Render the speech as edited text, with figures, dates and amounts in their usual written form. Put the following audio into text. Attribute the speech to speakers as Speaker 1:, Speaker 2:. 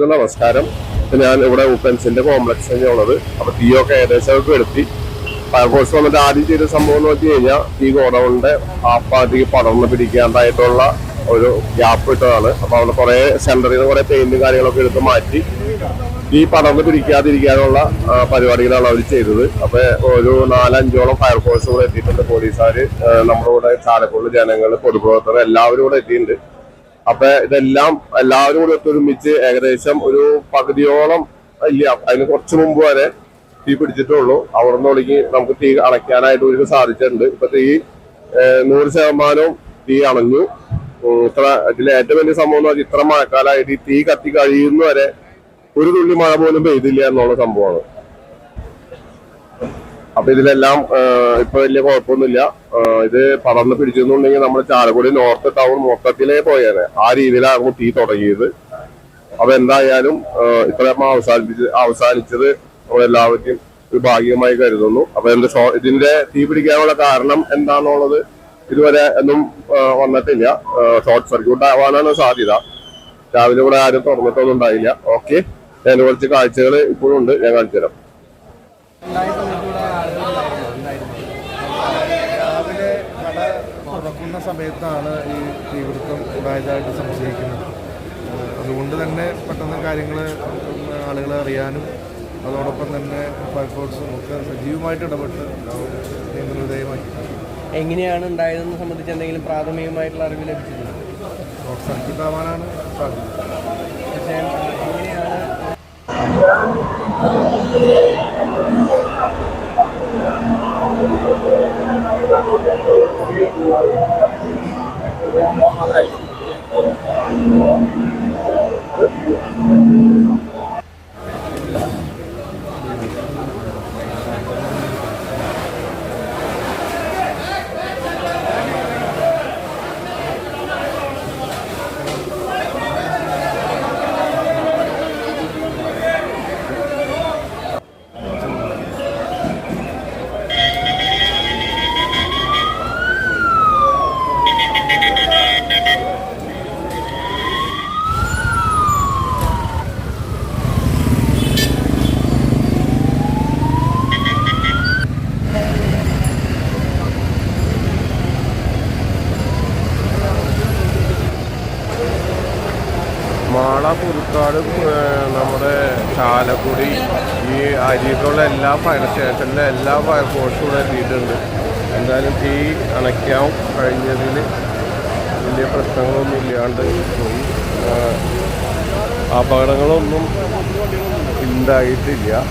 Speaker 1: നമസ്കാരം. ഞാൻ ഇവിടെ ഊപ്പൻസിന്റെ കോംപ്ലക്സിൽ ഉള്ളത്. അപ്പൊ തീയൊക്കെ ഏകദേശം കെടുത്തി. ഫയർഫോഴ്സ് വന്നിട്ട് ആദ്യം ചെയ്ത സംഭവം എന്ന് വെച്ച് കഴിഞ്ഞാൽ തീ ഗോഡൌണിന്റെ ആപ്പാതി പടർന്ന് പിടിക്കാണ്ടായിട്ടുള്ള ഒരു ഗ്യാപ്പ് ഇട്ടതാണ്. അപ്പൊ അവിടെ കുറെ സെന്ററിൽ നിന്ന് കുറെ പെയിന്റും കാര്യങ്ങളൊക്കെ എടുത്ത് മാറ്റി ഈ പടർന്ന് പിടിക്കാതിരിക്കാനുള്ള പരിപാടികളാണ് അവർ ചെയ്തത്. അപ്പൊ ഒരു 4-5ഓളം ഫയർഫോഴ്സ് കൂടെ എത്തിയിട്ടുണ്ട്. പോലീസുകാര്, നമ്മുടെ കൂടെ ചാലക്കുടി ജനങ്ങൾ, പൊതുപ്രവർത്തകർ എല്ലാവരും കൂടെ എത്തിയിട്ടുണ്ട്. അപ്പൊ ഇതെല്ലാം എല്ലാവരും കൂടി ഒത്തൊരുമിച്ച് ഏകദേശം ഒരു പകുതിയോളം ഇല്ല, അതിന് കുറച്ച് മുമ്പ് വരെ തീ പിടിച്ചിട്ടുള്ളൂ. അവിടെ നിന്ന് തുടങ്ങി നമുക്ക് തീ അണയ്ക്കാനായിട്ട് ഒരു സാധിച്ചിട്ടുണ്ട്. ഇപ്പൊ തീ 100% തീ അണഞ്ഞു. ഇതിലെ ഏറ്റവും വലിയ സംഭവം എന്ന് പറഞ്ഞാൽ ഇത്ര മഴക്കാലമായിട്ട് ഈ തീ കത്തി കഴിയുന്ന വരെ ഒരു തുള്ളി മഴ പോലും പെയ്തില്ല എന്നുള്ള സംഭവമാണ്. അപ്പൊ ഇതിലെല്ലാം ഇപ്പൊ വലിയ കുഴപ്പമൊന്നുമില്ല. ഇത് പടർന്ന് പിടിച്ചെന്നുണ്ടെങ്കിൽ നമ്മുടെ ചാലക്കുടി നോർത്ത് ടൗൺ മൊത്തത്തിലേ പോയേനെ. ആ രീതിയിലാകും തീ തുടങ്ങിയത്. അപ്പൊ എന്തായാലും ഇത്രയും അവസാനിച്ചത് എല്ലാവർക്കും ഒരു ഭാഗ്യമായി കരുതുന്നു. അപ്പൊ ഇതിന്റെ തീ പിടിക്കാനുള്ള കാരണം എന്താണെന്നുള്ളത് ഇതുവരെ ഒന്നും വന്നിട്ടില്ല. ഷോർട്ട് സർക്യൂട്ട് ആവാനാണ് സാധ്യത. രാവിലെ ഇവിടെ ആരും തുറന്നിട്ടൊന്നും ഉണ്ടായില്ല. ഓക്കെ, അതിന് കുറച്ച് കാഴ്ചകൾ ഇപ്പോഴും ഉണ്ട്, ഞാൻ കാണിച്ചു തരാം.
Speaker 2: രാവിലെ കട തുറക്കുന്ന സമയത്താണ് ഈ തീപിടുത്തം ഉണ്ടായതായിട്ട് സംശയിക്കുന്നത്. അതുകൊണ്ട് തന്നെ പെട്ടെന്ന് കാര്യങ്ങൾ ആളുകളെ അറിയാനും അതോടൊപ്പം തന്നെ ഫയർഫോഴ്സും ഒക്കെ സജീവമായിട്ട് ഇടപെട്ട് നിയമവിധേയമായി.
Speaker 3: എങ്ങനെയാണ് ഉണ്ടായതെന്ന് സംബന്ധിച്ച് എന്തെങ്കിലും പ്രാഥമികമായിട്ടുള്ള അറിവ് ലഭിച്ചിട്ടുണ്ട്?
Speaker 2: ഷോർട്ട് സർക്യൂട്ട് ആവാനാണ് സാധ്യത.
Speaker 3: എങ്ങനെയാണ്
Speaker 1: മാള, പുതുക്കാട്, നമ്മുടെ ചാലക്കുടി, ഈ അരിയിലുള്ള എല്ലാ ഫയർ സ്റ്റേഷനിലെ എല്ലാ ഫയർഫോഴ്സും കൂടെ എത്തിയിട്ടുണ്ട്. എന്തായാലും തീ അണയ്ക്കാൻ കഴിഞ്ഞതിൽ വലിയ പ്രശ്നങ്ങളൊന്നും ഇല്ലാണ്ട് പോയി. അപകടങ്ങളൊന്നും ഉണ്ടായിട്ടില്ല.